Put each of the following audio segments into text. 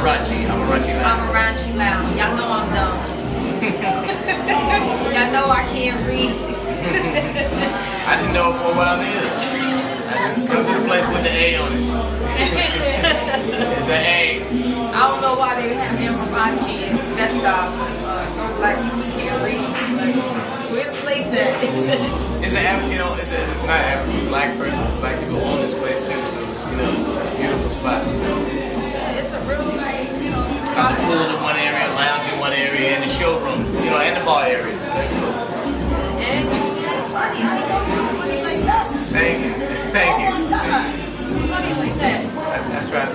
raunchy. I'm a raunchy loud. I'm a raunchy loud. Y'all know I'm dumb. Y'all know I can't read. I didn't know it for a while either. I just come to the place with the A on it. It's an A. I don't know why they have him for my chin. That's like people can't read. Like, where's the place at? It's an African, it's not African, black person. Black people own this place too, so it's, it's a beautiful spot. It's a real, like, got the pool in one area, lounge in one area, and the showroom, and the bar area. So that's cool. And it's funny. I know it's funny like that. Thank you. Thank you. Funny like that. That's right.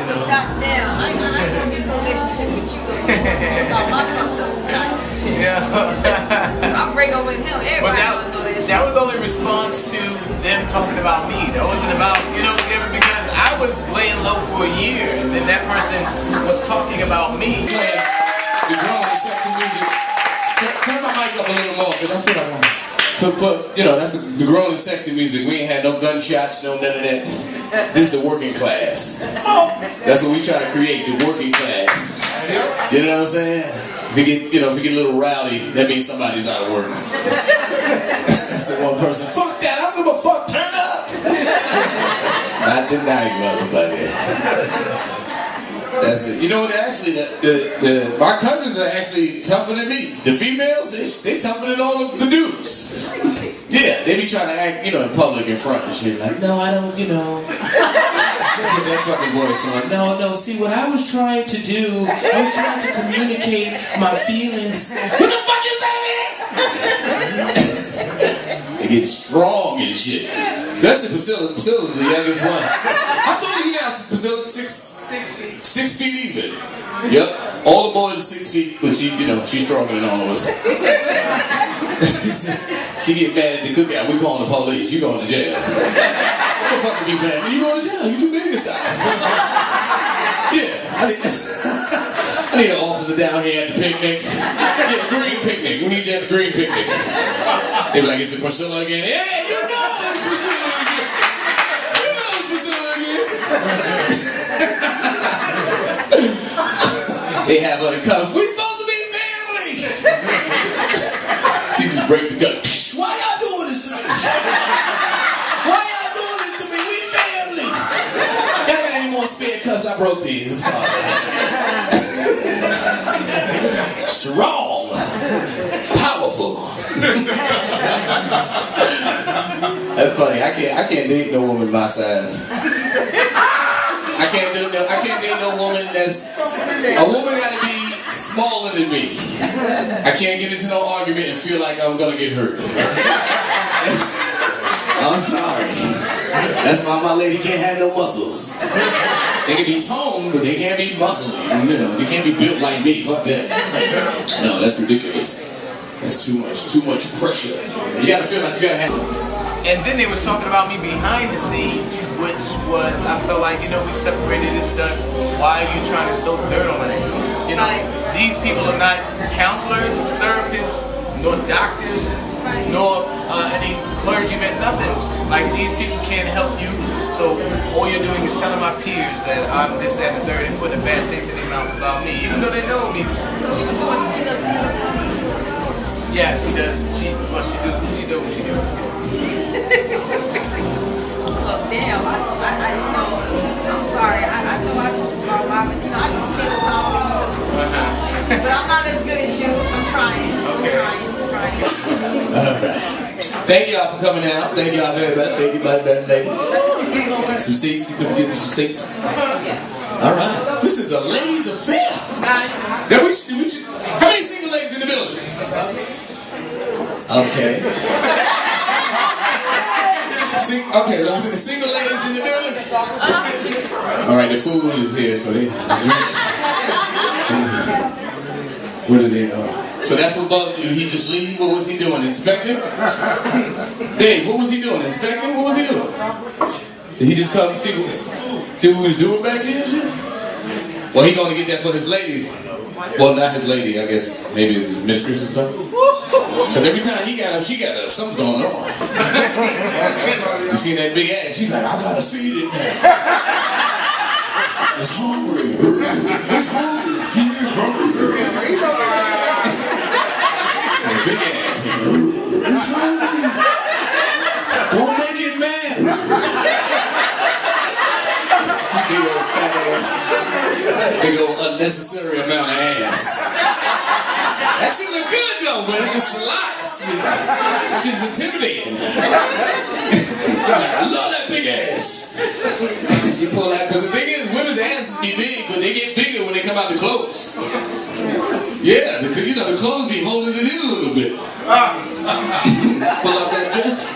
Goddamn, I ain't gonna get no relationship with you about my fucked up shit. Yeah. I'll break up with him. Everybody know that shit. That was only response to them talking about me. That wasn't about, because I was laying low for a year, and then that person was talking about me. The grown and sexy music. Turn my mic up a little more, because I feel like that's the grown and sexy music. We ain't had no gunshots, no none of that. This is the working class. That's what we try to create, the working class. You know what I'm saying? If we get, if we get a little rowdy, that means somebody's out of work. That's the one person. Fuck that! I don't give a fuck. Turn up. Not tonight, motherfucker. That's it. Actually, my cousins are actually tougher than me. The females, they tougher than all the dudes. Yeah, they be trying to act, in public in front and shit. Like, no, I don't, put that fucking voice on. No, see, what I was trying to do, I was trying to communicate my feelings. What the fuck is that, man? They get strong and shit. Especially Priscilla. Priscilla's the youngest one. I told you now, Priscilla, 6 feet even. Yep. All the boys are 6 feet, but she's stronger than all of us. She get mad at the cookout. We calling the police. You going to jail. What the fuck are you mad? You going to jail? You too big to stop. Yeah. I need an officer down here at the picnic. Yeah, the green picnic. We need you at the green picnic. They be like, is it Priscilla again? Yeah, you know it's Priscilla again. You know it's Priscilla again. They have her in cuffs. We supposed to be family. He just break the gun. Why y'all doing this to me? Why y'all doing this to me? We family. Y'all got any more spare cuffs? I broke these. I'm sorry. Strong. Powerful. That's funny. I can't date no woman my size. I can't date no woman that's... A woman gotta be smaller than me. I can't get into no argument and feel like I'm gonna get hurt. I'm sorry. That's why my lady can't have no muscles. They can be toned, but they can't be muscly. They can't be built like me. Fuck that. No, that's ridiculous. That's too much pressure. You gotta feel like you gotta have... And then they was talking about me behind the scenes, which was, I felt like, we separated and stuff. Why are you trying to throw dirt on my name? These people are not counselors, therapists, nor doctors, nor any clergymen, nothing. Like, these people can't help you. So all you're doing is telling my peers that I'm this, that, and the third, and putting a bad taste in their mouth about me, even though they know me. So she was doing, she doesn't know. Yeah, she does. She do what she do. Look, damn, I'm sorry. I know I told you about mine, but I just feel about it. But I'm not as good as you. I'm trying. Okay. I'm trying. Alright. Thank y'all for coming out. Thank y'all very much. Thank you, my better ladies. Some seats. Get some seats. Alright. This is a ladies' affair. How many single ladies in the building? Okay. Okay, single ladies in the building? Alright, the food is here, so they drink. Where did they go? So that's what bugged you. He just leave? What was he doing? Inspecting? Dave, what was he doing? Inspecting? What was he doing? Did he just come see what we was doing back here and shit? Well, he gonna get that for his ladies. Well, not his lady, I guess. Maybe his mistress or something. Because every time he got up, she got up. Something's going on. You see that big ass? She's like, I gotta feed it now. It's hungry. It's hungry. He's hungry. Big ass. It's hungry. Don't make it mad. Big old fat ass. Big old unnecessary amount of ass. That shit look good though, but it's just a lot. She's intimidating. I love that big ass. She pull out, because the thing is, women's asses be big, but they get bigger when they come out the clothes. Yeah, because you know the clothes be holding it in a little bit. Pull out that dress.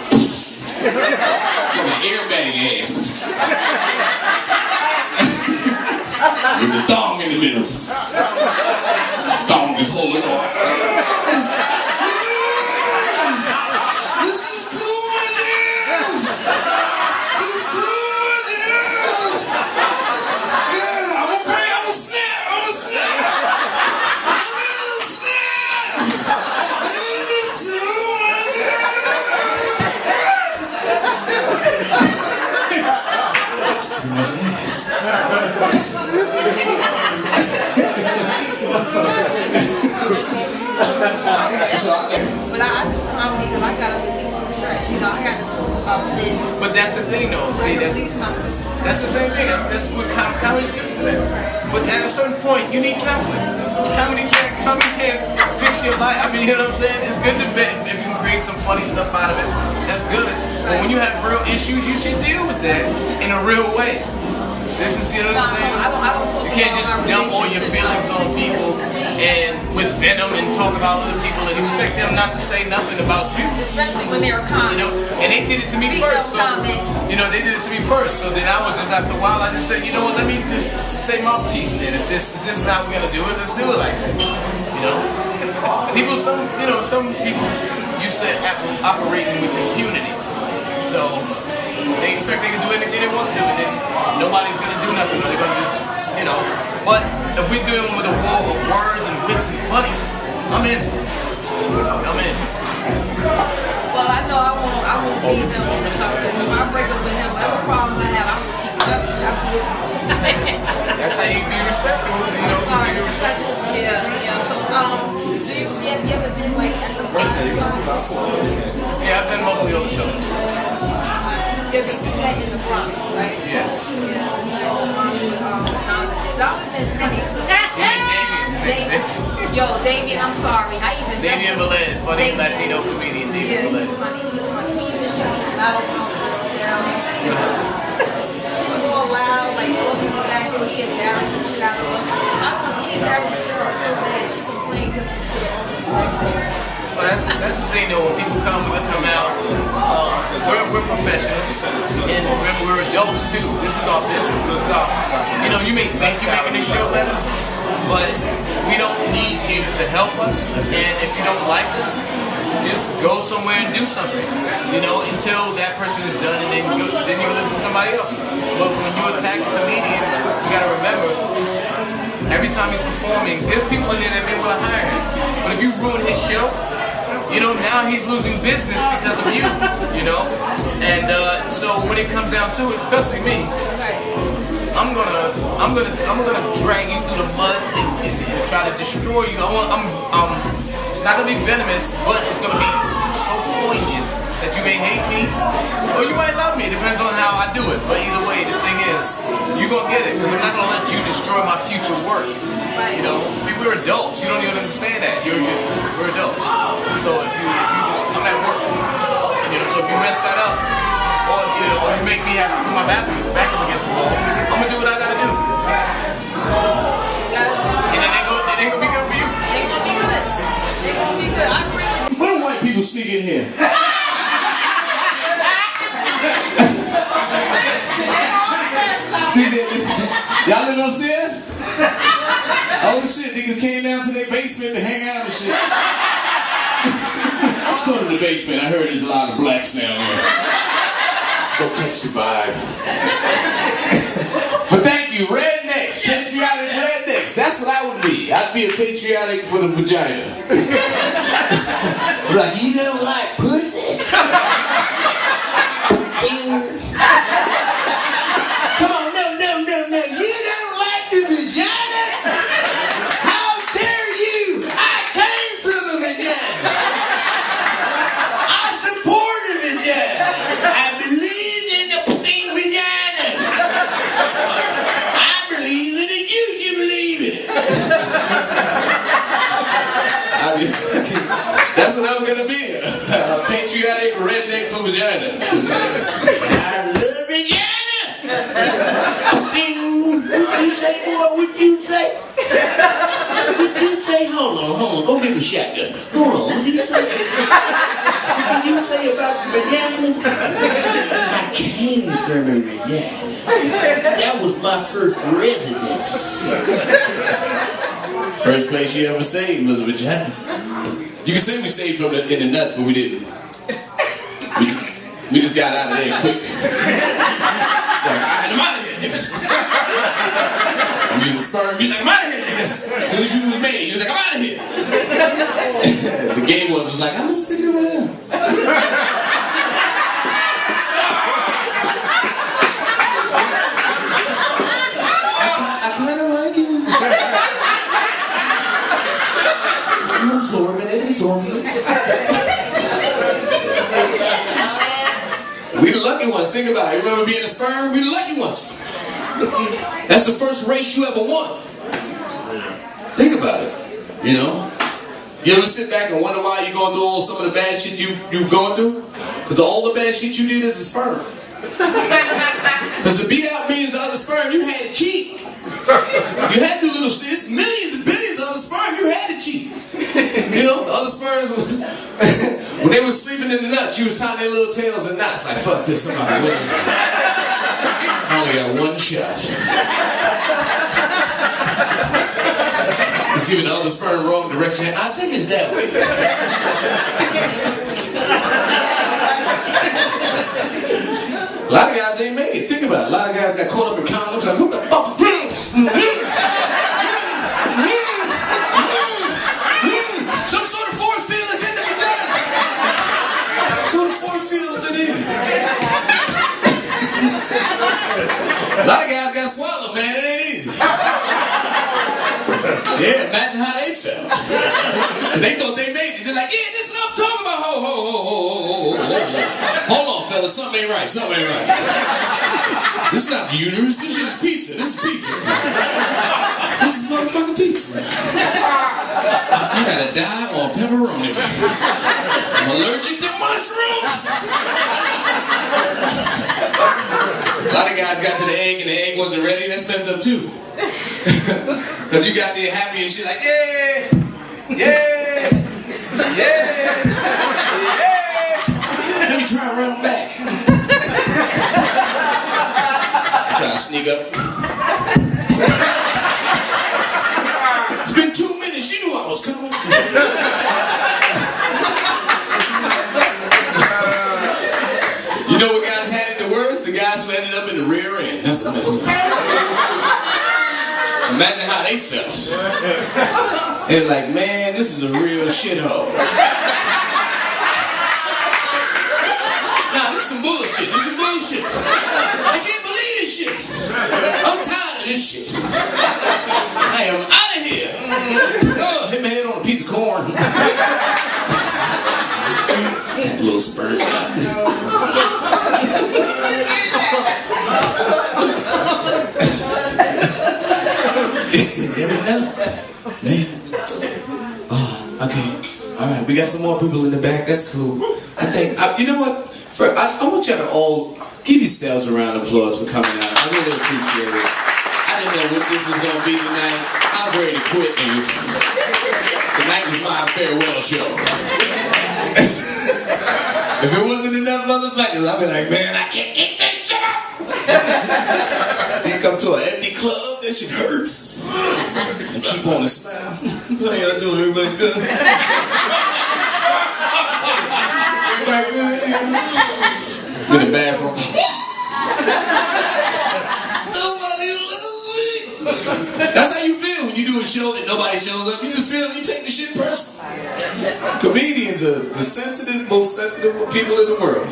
From an airbag ass. With the thong in the middle. Thong is holding on. This is too much ass! It's too much ass! Yeah, I'm gonna snap! I'm gonna snap! This is too much ass! It's too much ass. But I just comedy because I gotta release some stress. You know, I gotta talk about shit. But that's the thing, though. See, that's the same thing. That's what comedy's good for that. But at a certain point, you need counseling. Comedy can't fix your life. I mean, you know what I'm saying? It's good to bet if you can create some funny stuff out of it. That's good. But when you have real issues, you should deal with that in a real way. This is, you know what I'm saying? You can't just dump all your feelings on people and with venom and talk about other people and expect them not to say nothing about you. Especially when they're comics. You know, and they did it to me first. So, you know, they did it to me first. So then I was just, after a while, I just said, you know what, let me just say my piece then. If this is how we're gonna do it, let's do it like that. You know? People, some people used to operating with impunity. So they expect they can do anything they want to, and then nobody's gonna do nothing, or they're gonna just, you know. But if we're dealing with a war of words and wits and funny, I'm in. I'm in. Well, I know I won't be them in the conversation. If I break up with him, whatever problems I have, I will keep it up. Absolutely. That's how you be respectful, you know. You be respectful. Yeah. So, do you ever been like at the Bronx? Yeah, I've done mostly other shows. Yeah, they do that in the Bronx, right? Yeah. Yeah. Like the Bronx with Donovan is funny too. Damien. Yo, Damien, I'm sorry. Damien Velez, funny Latino comedian. Damien Velez. He's funny. He's loud. She was all loud, like talking back, and he embarrassed the shit out of her. I don't know, he embarrassed the shit out of her. She complained to me. Well, that's the thing though, when people come out, we're professionals, and remember we're adults too. This is our business. This is our, you know, you may think you're making this show better, but we don't need you to help us, and if you don't like us, just go somewhere and do something, you know, until that person is done, and then you listen to somebody else. But when you attack a comedian, you gotta remember, every time he's performing, there's people in there that may want to hire him, but if you ruin his show, you know, now he's losing business because of you, you know? And so when it comes down to it, especially me, I'm gonna drag you through the mud and try to destroy you. It's not gonna be venomous, but it's gonna be so poignant that you may hate me, or you might love me. It depends on how I do it. But either way, the thing is, you're gonna get it, because I'm not gonna let you destroy my future work. You know, I mean, we're adults. You don't even understand that. We're adults. So if you just, I'm at work. You know, so if you mess that up, or you know, or you make me have to put my back up against the wall, I'm gonna do what I gotta do. And it ain't gonna be good for you. They gonna be good. They gonna be good. I agree. When do white people sneak in here? Y'all live upstairs? Oh shit, niggas came down to their basement to hang out and shit. Let's go to the basement. I heard there's a lot of blacks down there. Let's go catch the vibe. But thank you, rednecks, patriotic rednecks. That's what I would be. I'd be a patriotic for the vagina. Like, you don't like pussy? Come on, no, you don't tell you about the beginning? I came from a beginning. That was my first residence. First place you ever stayed was a vagina. You can say we stayed in the nuts, but we didn't. We just got out of there quick. Like, alright, I'm out of here, niggas. I'm using sperm. You're like, I'm out of here, niggas. As soon as you was made, you was like, I'm out of here. The gay one was like, I'm gonna stick around. I kind of like it. I'm absorbing it. We the lucky ones. Think about it. You remember being a sperm? We the lucky ones. That's the first race you ever won. Think about it. You know? You ever sit back and wonder why you're going through all some of the bad shit you've gone through? Because all the bad shit you did as a sperm. Because to beat out millions of other sperm, you had to cheat. You had to do little shit. It's millions and billions of other sperm, you had to cheat. You know, the other sperms, when they were sleeping in the nuts, you was tying their little tails in knots. Like, fuck this, somebody win. I only got one shot. It's giving the other sperm wrong direction. I think it's that way. A lot of guys ain't make it. Think about it. A lot of guys got caught up in condoms. Like, what the fuck? Some sort of force field is in the vagina. Some sort of force field is in it. A lot of guys got swallowed, man. It ain't easy. Yeah, imagine how they felt. And they thought they made it. They're like, yeah, this is what I'm talking about. Ho. Hold on, fellas. Something ain't right. This is not the uterus. This shit is pizza. This is pizza. This is motherfucking pizza. I gotta die on pepperoni. I'm allergic to mushrooms. A lot of guys got to the egg and the egg wasn't ready. That's messed up too. Because you got there happy and shit like, yeah. Let me try and run back. Try to sneak up. It's been 2 minutes. You knew I was coming. You know what guys had it the worst? The guys who ended up in the rear end. That's the message. Imagine how they felt. They're like, man, this is a real shithole. Nah, this is some bullshit. I can't believe this shit. I'm tired of this shit. I am out of here. Oh, hit my head on a piece of corn. That little sperm. Never know. Man. Oh, okay. Alright, we got some more people in the back. That's cool. I think, you know what? I want y'all to all give yourselves a round of applause for coming out. I really appreciate it. I didn't know what this was going to be tonight. I'm ready to quit, niggas. Tonight was my farewell show. If it wasn't enough motherfuckers, I'd be like, man, I can't get that shit up. You come to an empty club, that shit hurts. And keep on the smile. How y'all doing? Everybody good? Everybody good? In the bathroom. Nobody loves me. That's how you feel when you do a show and nobody shows up. You just feel you take the shit personal. Comedians are the most sensitive people in the world.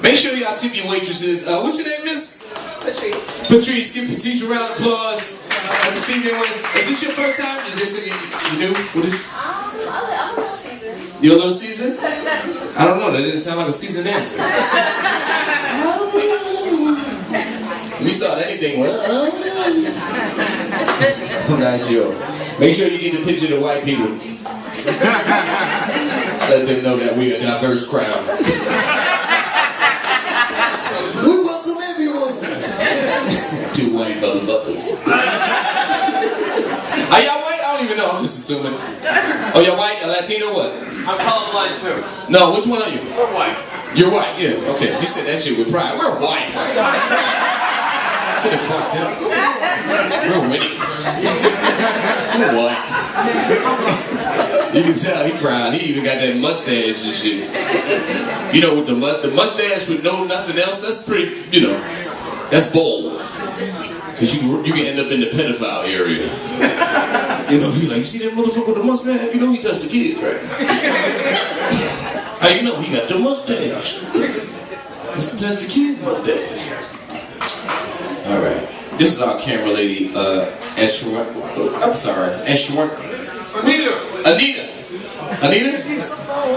Make sure y'all tip your waitresses. What's your name, miss? Patrice. Give Patrice a round of applause. At the female way. Is this your first time? Is this you new? What is? I'm a little seasoned. You're a little seasoned? I don't know. That didn't sound like a seasoned answer. We start anything with. Nice show. Make sure you get a picture of the white people. Let them know that we are a diverse crowd. We welcome everyone. Two white motherfuckers. Are y'all white? I don't even know. I'm just assuming. Oh, you're white? A Latino what? I'm colorblind too. No, which one are you? We're white. You're white, yeah. Okay, he said that shit with pride. We're white. Get it fucked up. We're winning. We're white. You can tell he proud. He even got that mustache and shit. You know, with the mustache with no nothing else, that's pretty, you know, that's bold. Because you can end up in the pedophile area. You know, he like, you see that motherfucker with the mustache? You know he touched the kids, right? How you know he got the mustache? Just touched the kids' mustache. Alright. This is our camera lady, Ashwin. I'm sorry, Ashwin. Anita. Anita? I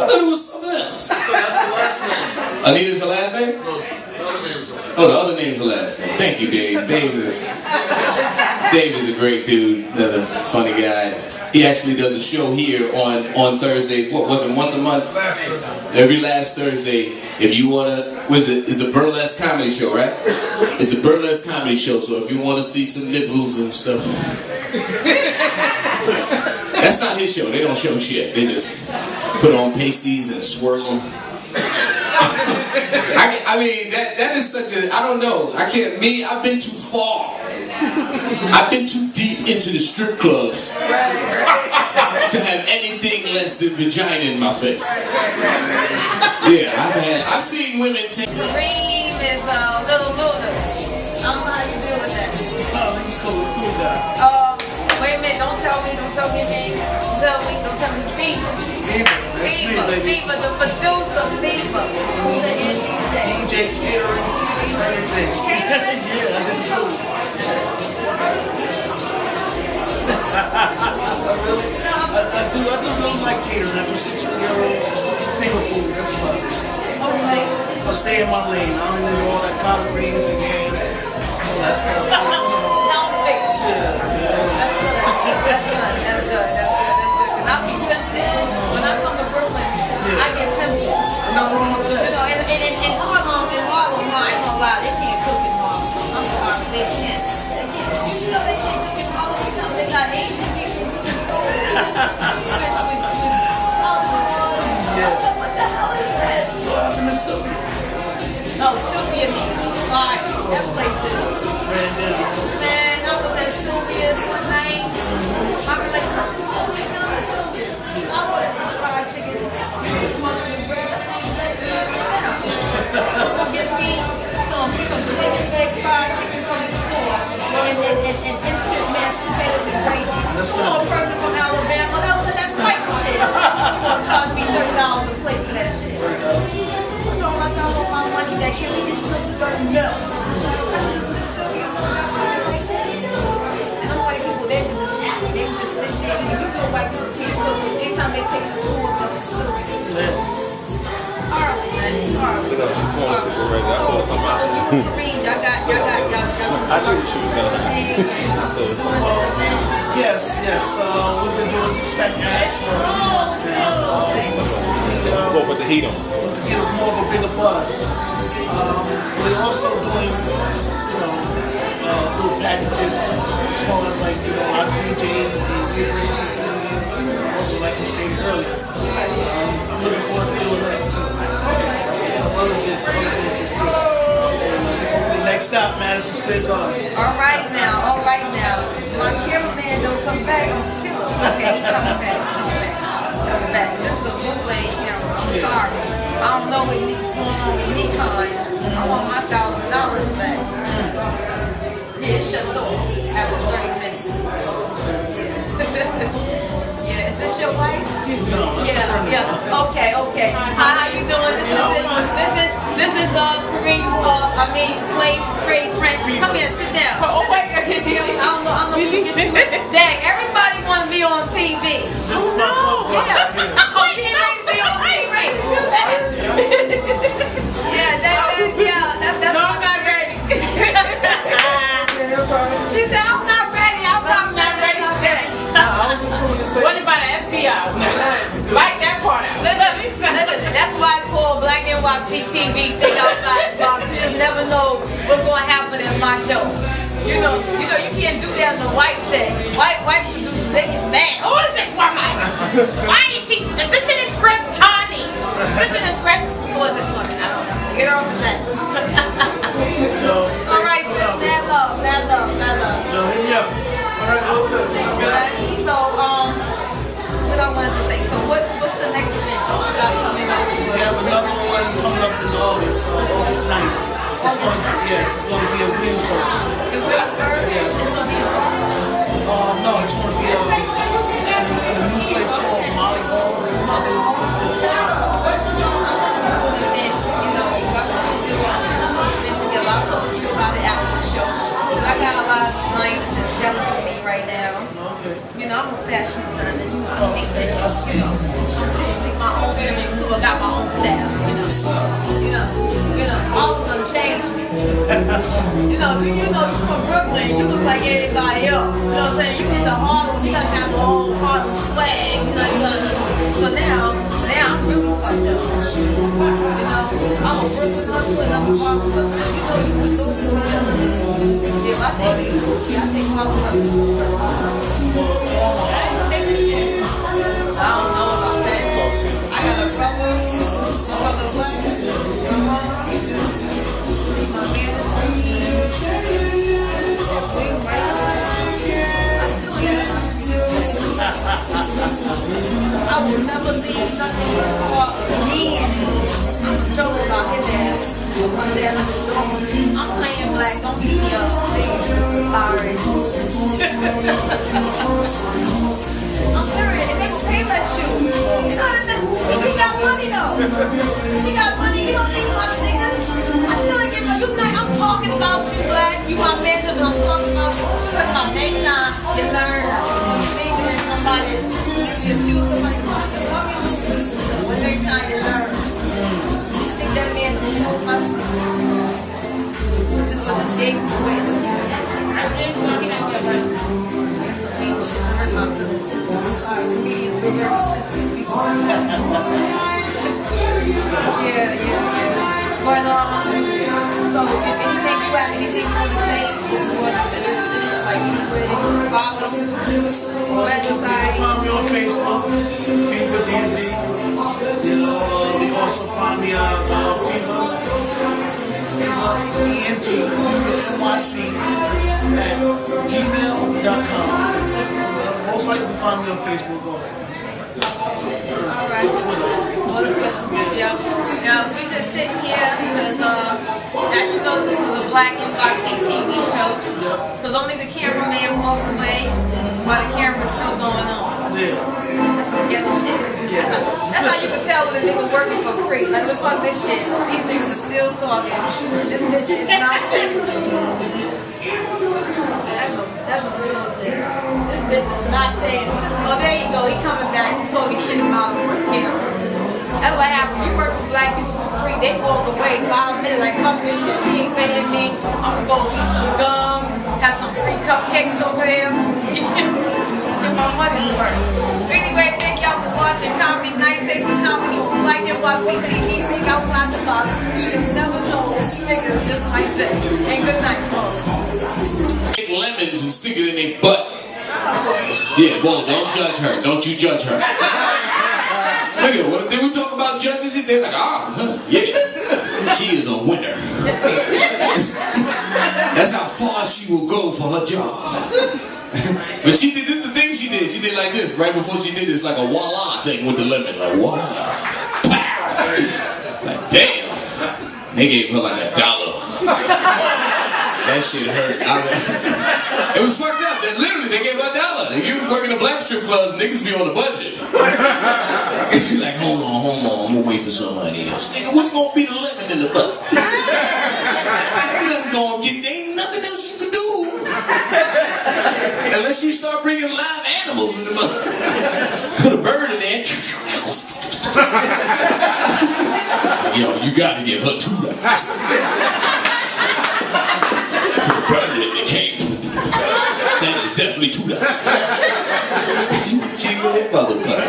thought it was something else. That's the last name. Anita's the last name? No, the other name's the last name. Oh, the other name's the last name. Thank you, Dave. Dave is a great dude, another funny guy. He actually does a show here on Thursdays. What was it, once a month? Last Thursday. Every last Thursday. If you wanna, it's a burlesque comedy show, right? It's a burlesque comedy show, so if you wanna see some nipples and stuff. That's not his show, they don't show shit. They just put on pasties and swirl them. I mean, that is such a, I don't know. I can't, I've been too far. I've been too deep into the strip clubs to have anything less than vagina in my face. Yeah, I've seen women take. Kareem is little Luna. I don't know how you deal with that. Oh, he's cool guy. Wait a minute, don't tell me your name. Don't tell me Beaver. Beaver, the producer, Beaver. Who's the DJ? DJ catering, everything. Catering? Yeah, I did too. I do really like catering. I do 6-year-olds, finger food, that's about it. Okay. I stay in my lane. I don't need all that collard greens and yams, all that stuff. Healthy. Yeah. That's good. Because I'll be tempted. When I come to Brooklyn, I get tempted. Nothing wrong with that. You know, and in Harlem, I ain't gonna lie, they can't cook in Harlem. I'm sorry, they can't. You know they can't cook in Harlem because they got Asian people. What the hell is that? So I happened to Sylvia. Oh, Sylvia, fire. That place is. Man, I was at Sylvia's one night. I was like, Sylvia. I ordered some fried chicken, smoking bread, give me some chicken leg fried chicken from the store and instant mashed potatoes and gravy. A person from Alabama, that's white shit. You're gonna charge me $30 a plate for that shit. So I thought with my money that can we just put the burden? No. They would just sit there and you know white people can't cook. Anytime they take the food, it's Yes. We've been doing 6-pack ads for a few months now. Go put the heat on. To get more of a bigger buzz. We're also doing, little packages as far as like, our DJ and catering TVs, and also like we stated earlier. I'm looking forward to doing that too. Other just too. Next up, Madison Square Garden. all right now. My cameraman don't come back on the killer. Okay, he coming back. This is a bootleg camera. I'm sorry. I don't know what's going on with Nikon. I want my $1,000 back. Yeah, it shuts off after 30 minutes. Yeah, is this your wife? Excuse me. Yeah. Okay. How you doing? This is Kareem. Trade Prince. Come here, sit down. Oh my God. I'm gonna get you. Dang, everybody want to be on TV. This is my club. Yeah. Oh, she ain't ready to be on TV. That's. No, I'm not ready. She said, I'm not ready. I'm not ready. What about the FBI? Write that part out. Listen, that's why it's called Black NYC TV. Think outside the box. You just never know what's going to happen in my show. You know, you can't do that on the white set. White producers They get mad. Who is this woman? Why is she? Is this in the script, Tony? Is this in the script? Who is this woman? I don't know. Get her off the set. All right, sis. Mad love. Yo, hit me up. Alright, so what I wanted to say. So what's the next event that you got coming up? We have another one coming up in August, August 9th. It's going to be a Williamsburg. In Williamsburg? Yes. It's going to be No, it's going to be a new place called Molly Hall. I got a lot of clients that's jealous of me right now. Okay. You know, I'm a fashion designer. You know, I hate this. I make my own images too. I got my own style. You know, all of them changed me. You know, you from Brooklyn, you look like anybody else. You know what I'm saying? You get the Harlem, you gotta have the whole Harlem swag. So now I'm really fucked up. You know, I'm a Brooklyn hustler and I'm a Harlem hustler. You know, you can do it. Yeah, I think Harlem hustler. I don't know about that. I got a brother what? I will never see nothing but called men. I'm joking about his ass. I'm playing black. Don't beat me up, please. Sorry. I'm serious. If they pay that shoe, you know he got money though. He got money. He don't need my singers. I still ain't give you night. I'm talking about you, black. You my man, but I'm talking about you. Talking about next time you learn. Maybe there's somebody your shoes. Somebody when next time you learn. I think that man moved my this was a big win. I didn't see But so if anything you have anything you want to say, like website. Find me on Facebook, Fever D&D. They also find me on Fever ENT NYC at gmail.com. Most likely to find me on Facebook also. Alright. Yeah, we just sitting here because, as you know, this is a blacknyctv TV show. Because only the cameraman walks away while the camera's still going on. Yeah, shit. That's how you can tell when a nigga working for free. Like, look fuck this shit. These niggas are still talking. This bitch is not fake. That's a real thing. This bitch is not fake. Oh, there you go. He coming back talking shit about him. That's what happens. You work with black people for free. They walk away 5 minutes like, fuck this shit. He ain't paying me. I'm gonna go eat some gum, have some free cupcakes over there. Get my money's worth. Anyway, thank y'all for watching Comedy Night. Taste the comedy from Black NYC TV. Think outside the box. You just never know. Niggas just like that. And good night, folks. Take lemons and stick it in their butt. Yeah, well, don't judge her. Don't you judge her. Look at what they were talking about judges. They're like, yeah, she is a winner. That's how far she will go for her job. But she did this. The thing she did. She did like this right before she did this, like a voila thing with the lemon, like voila. Like damn, they gave her like $1. That shit hurt. It was fucked up. Literally, they gave her $1. If you work in a black strip club, niggas be on the budget. Like, hold on, I'm gonna wait for somebody else. Nigga, what's gonna be the lemon in the butt? Ain't nothing else you can do. Unless you start bringing live animals in the butt. Put a bird in there. Yo, you gotta give her $2. Bird in the cage. That is definitely $2. She really motherfucker.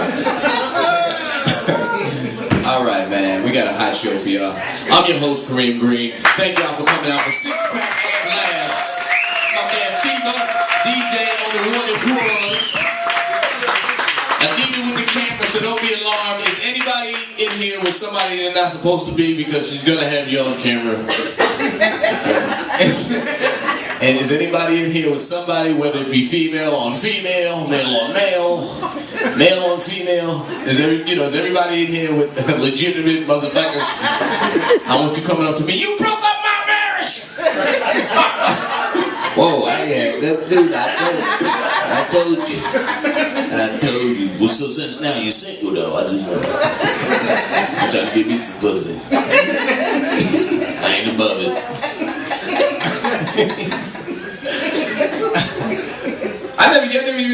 Alright, man, we got a hot show for y'all. I'm your host, Kareem Green. Thank y'all for coming out for 6 Pack and Glass. My man Fever, DJ on the Royal Brewers. here with somebody they're not supposed to be because she's gonna have you on camera. And is anybody in here with somebody, whether it be female on female, male on male, male on female? Is everybody in here with legitimate motherfuckers? I want you coming up to me. You broke up my marriage. Whoa, I had that dude. I told you. Well, so since now you're single, though, I'm trying to get me some pussy. I ain't above it.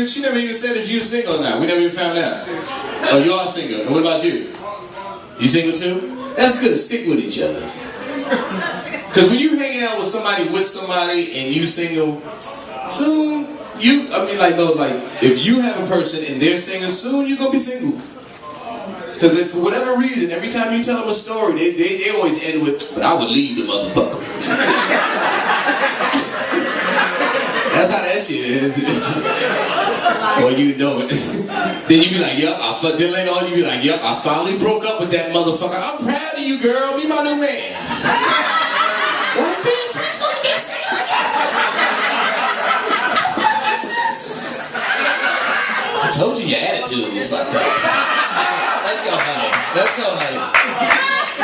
She never even said if you were single or not. We never even found out. Oh, you are single. And what about you? You single too? That's good. Stick with each other. Because when you hanging out with somebody and you single, soon if you have a person and they're single, soon you're gonna be single. Because if for whatever reason, every time you tell them a story, they always end with, "But I would leave the motherfucker." That's how that shit is. Well, you know it. Then you be like, "Yup, then later on you be like, "Yup, I finally broke up with that motherfucker. I'm proud of you, girl. Be my new man." What, bitch? We supposed to be single together? I told you your attitude was fucked up. Let's go, honey. Let's go, honey.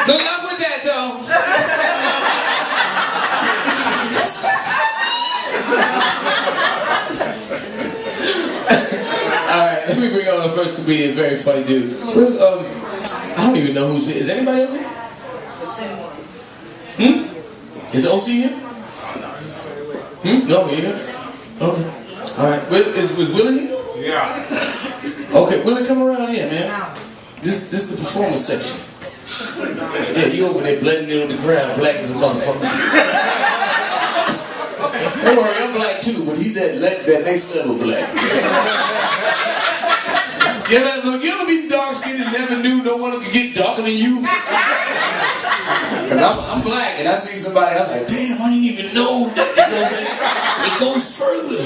Good luck with that, though. Alright, let me bring on our first comedian, very funny dude. I don't even know who's here. Is anybody else here? Is OC here? No, here? Okay. Alright. Was Willie here? Yeah. Okay, Willie, come around here, man. This is the performance section. Yeah, you over there blending in with the crowd, black as a motherfucker. Don't worry, I'm black too, but he's that next level black. You ever be dark skinned and never knew no one could get darker than you? Cause I'm black and I see somebody, I was like, damn, I didn't even know that it goes further.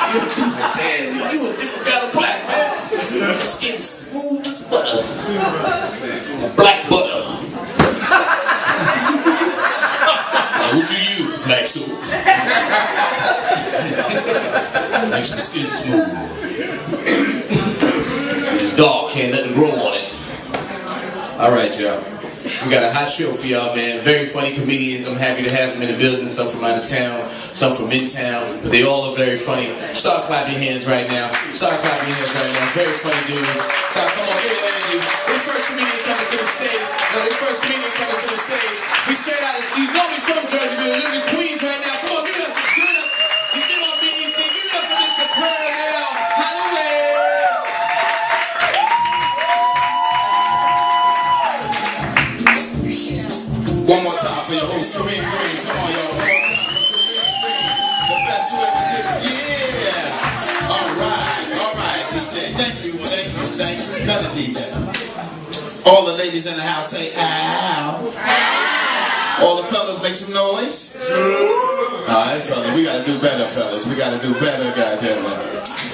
Like, damn, you a different kind of black, man. Skin smooth as butter. Black butter. What'd you use, black soap? Makes the skin smooth. It's dark, can't nothing grow on it. Alright, y'all. We got a hot show for y'all, man. Very funny comedians. I'm happy to have them in the building. Some from out of town, some from in town, but they all are very funny. Start clapping your hands right now. Start clapping your hands right now. Very funny dudes. Start, come on, give it energy. This first comedian coming to the stage. He's straight out of, he's normally from Jersey, but living in Queens right now. Come on, give it up. He's been on BET. Give it up for Mr. Pearl now. Holloway. One more time for your host, Kareem. Come on, y'all. One more time for Kareem. The best who ever did it. Yeah. All right, DJ. Thank you. Another DJ. All the ladies in the house say, ow. All the fellas make some noise. Alright, fellas, we gotta do better, fellas. We gotta do better, goddamn it.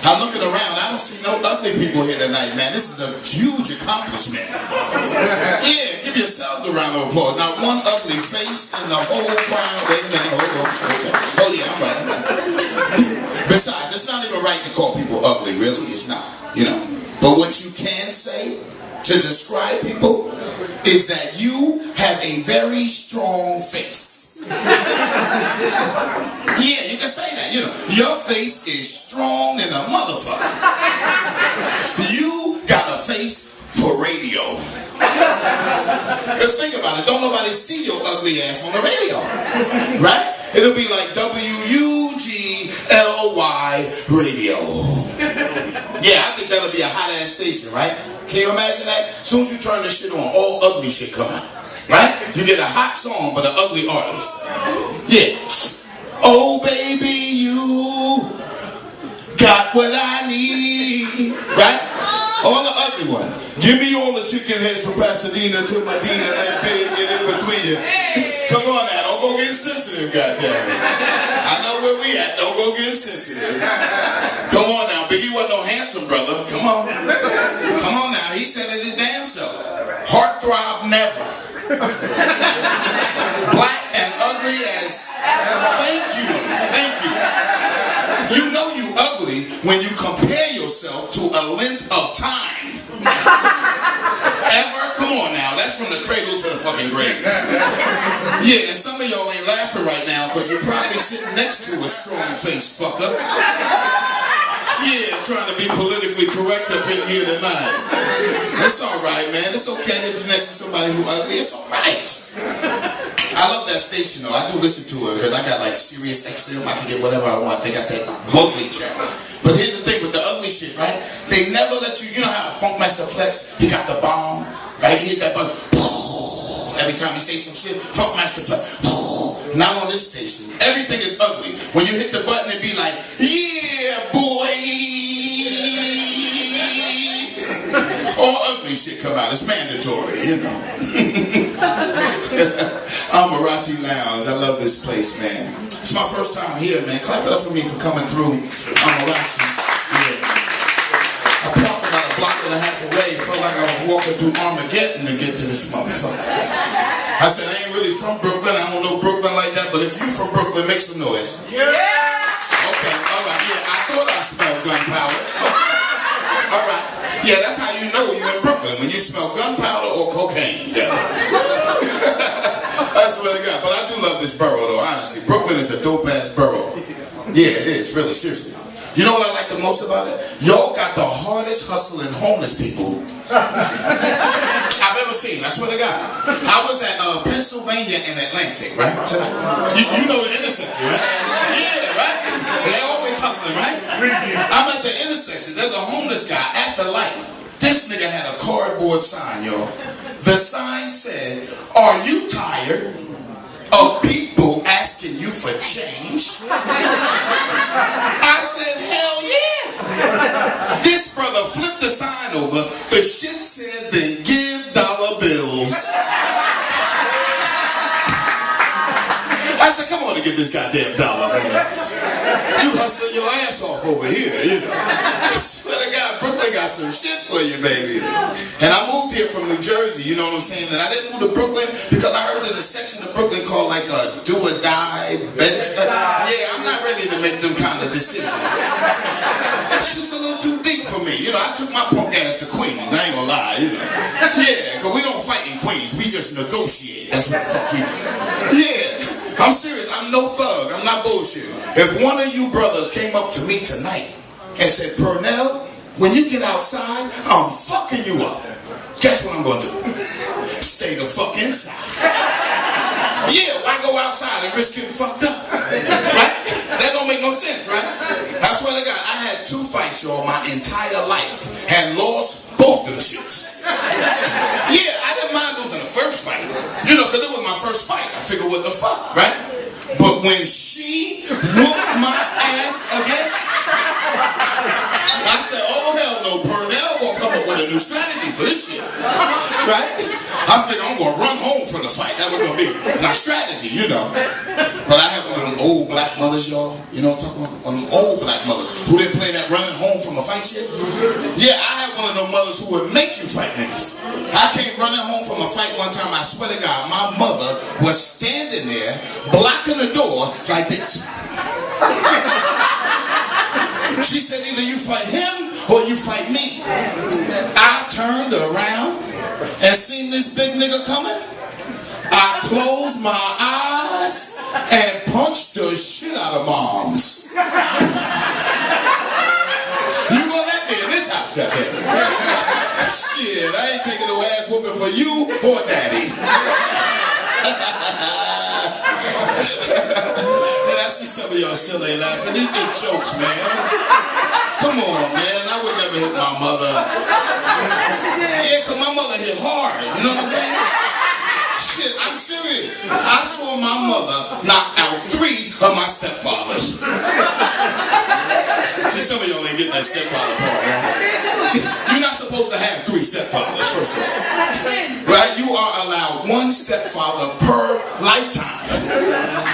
I'm looking around, I don't see no ugly people here tonight, man. This is a huge accomplishment. Yeah, give yourselves a round of applause. Not one ugly face in the whole crowd. Wait a minute, hold on. Okay. Oh yeah, I'm right. Besides, it's not even right to call people ugly, really. It's not, you know. But what you can say to describe people is that you have a very strong face. Yeah, you can say that, you know. Your face is strong than a motherfucker. You got a face for radio. Because think about it, don't nobody see your ugly ass on the radio. Right? It'll be like WUGLY radio. Yeah, I think that'll be a hot ass station, right? Can you imagine that? As soon as you turn this shit on, all ugly shit come out. Right? You get a hot song but an ugly artist. Yeah. Oh baby, you got what I need. Right? All the ugly ones. Give me all the chicken heads from Pasadena to Medina and big get in between you. Come on now, don't go get sensitive, goddammit. I know where we at, don't go get sensitive. Come on now, Biggie wasn't no handsome brother. Come on. Come on now, he said it his damn myself. Heartthrob never. Black and ugly as... Thank you. Thank you. You know you ugly when you compare yourself to a length of time. Ever? Come on now. That's from the cradle to the fucking grave. Yeah, and some of y'all ain't laughing right now because you're probably sitting next to a strong-faced fucker. Yeah, trying to be politically correct up in here tonight. It's alright, man. It's okay if you're next to somebody who ugly. It's alright. I love that station though. I do listen to it because I got like Sirius XM. I can get whatever I want. They got that ugly channel. But here's the thing with the ugly shit, right? They never let you know how Funkmaster Flex, he got the bomb, right? He hit that button. Every time he say some shit, Funkmaster Flex. Not on this station. Everything is ugly. When you hit the button, it be like, yeah, boy. All ugly shit come out. It's mandatory, you know. Amarachi Lounge. I love this place, man. It's my first time here, man. Clap it up for me for coming through Amarachi. Yeah. I parked about a block and a half away. Felt like I was walking through Armageddon to get to this motherfucker. I said, I ain't really from Brooklyn. I don't know Brooklyn like that, but if you from Brooklyn, make some noise. Yeah! Okay, alright, yeah, I thought I smelled gunpowder. Alright, yeah, that's how you know you're in Brooklyn, when you smell gunpowder or cocaine. Yeah. That's what I got, but I do love this borough though, honestly. Brooklyn is a dope-ass borough. Yeah, it is, really, seriously. You know what I like the most about it? Y'all got the hardest hustling homeless people I've ever seen. I swear to God. I was at Pennsylvania and Atlantic, right? Tonight. You know the intersection, right? Yeah, right? They're always hustling, right? I'm at the intersection. There's a homeless guy at the light. This nigga had a cardboard sign, y'all. The sign said, "Are you tired of people asking you for change?" I said, hell yeah. This brother flipped the sign over. The shit said, "Then give dollar bills." I said, come on to get this goddamn dollar, man. You hustling your ass off over here, you know. I swear to God, Brooklyn got some shit for you, baby. And I moved here from New Jersey, you know what I'm saying? And I didn't move to Brooklyn because I heard there's a section of Brooklyn called like a do or die, yeah, I'm not ready to make them kind of decisions. It's just a little too deep for me. You know, I took my punk ass to Queens, I ain't gonna lie, you know. Yeah, because we don't fight in Queens, we just negotiate. That's what the fuck we do. Yeah. I'm serious, I'm no thug, I'm not bullshit. If one of you brothers came up to me tonight and said, "Purnell, when you get outside, I'm fucking you up," guess what I'm gonna do? Stay the fuck inside. Yeah, why go outside and risk getting fucked up? Right? That don't make no sense, right? I swear to God, I had 2 fights, y'all, my entire life, and lost both them shits. Yeah, I didn't mind losing the first fight, you know, because it was my first fight. I figured, what the fuck, right? But when she whooped my ass again, I said, oh hell no, Purnell gonna come up with a new strategy for this shit, right? I figured I'm gonna run home from the fight. That was gonna be my strategy, you know. But I have one of them old black mothers, y'all. You know what I'm talking about? One of them old black mothers who didn't play that running home from a fight shit. Yeah, I have one of them mothers who would make you fight niggas. I came running home from a fight one time. I swear to God, my mother was standing there blocking the door like this. She said, either you fight him or you fight me. I turned around and seen this big nigga coming. I closed my eyes and punched the shit out of moms. You gonna let me in this house, goddamn. Shit, I ain't taking no ass whooping for you or daddy. And I see some of y'all still ain't laughing. These just jokes, man. Come on, man. I would never hit my mother. Yeah, because my mother hit hard. You know what I'm saying? Shit, I'm serious. I saw my mother knock out 3 of my stepfathers. See, some of y'all ain't getting that stepfather part, right? You're not supposed to have 3 stepfathers, first of all. Right? You are allowed 1 stepfather per lifetime.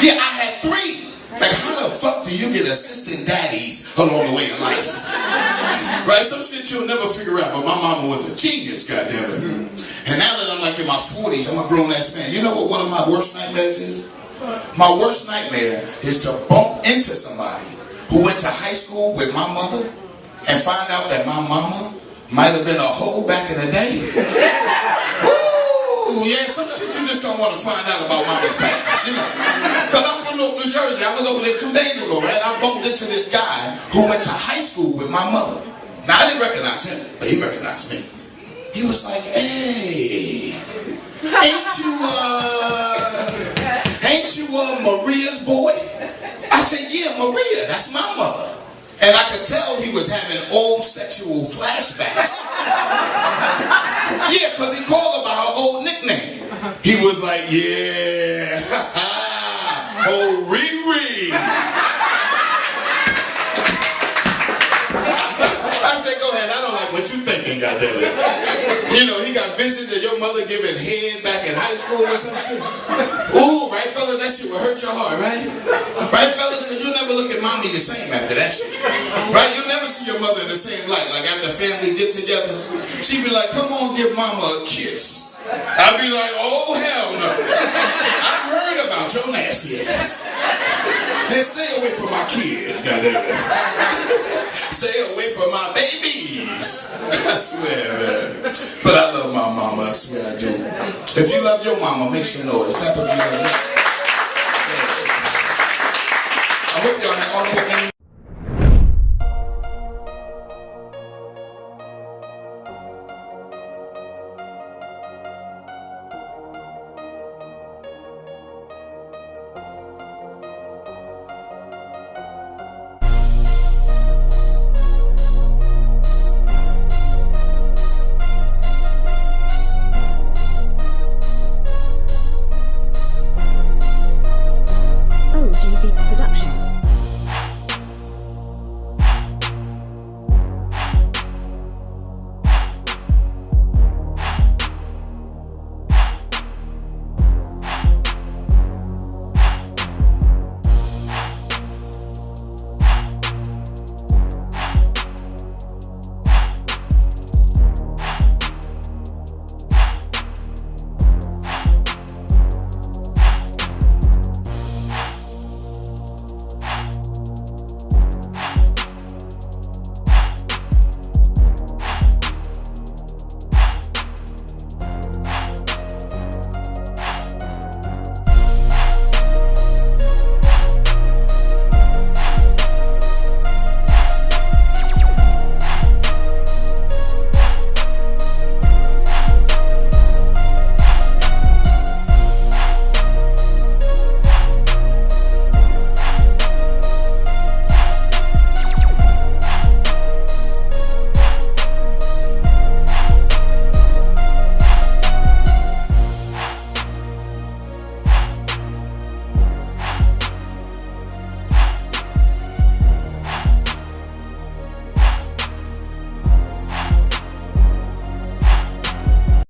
Yeah, I had 3. Like, how the fuck do you get assistant daddies along the way in life? Right? Some shit you'll never figure out, but my mama was a genius, goddammit. And now that I'm like in my 40s, I'm a grown-ass man. You know what one of my worst nightmares is? My worst nightmare is to bump into somebody who went to high school with my mother and find out that my mama might have been a hoe back in the day. Woo! Yeah, some shit you just don't want to find out about mama's past, you know. Because I'm from New Jersey. I was over there 2 days ago, right? I bumped into this guy who went to high school with my mother. Now, I didn't recognize him, but he recognized me. He was like, hey, ain't you Maria's boy? I said, yeah, Maria, that's my mother. And I could tell he was having old sexual flashbacks. Yeah, because he called her by her old nickname. He was like, yeah, oh, Riri. I said, go ahead, I don't like what you thinking, goddammit. You know, he got visions of your mother giving head back in high school or some shit. Ooh, right, fellas, that shit will hurt your heart, right? Right, fellas, because you'll never look at mommy the same after that shit. Right? You'll never see your mother in the same light. Like after family get-togethers, she'd be like, come on, give mama a kiss. I'd be like, oh, hell no. I heard about your nasty ass. And stay away from my kids, goddammit. Stay away from my babies. I swear, man. But I love my mama, I swear I do. If you love your mama, make sure you know it. Clap if you love her. I hope y'all had all the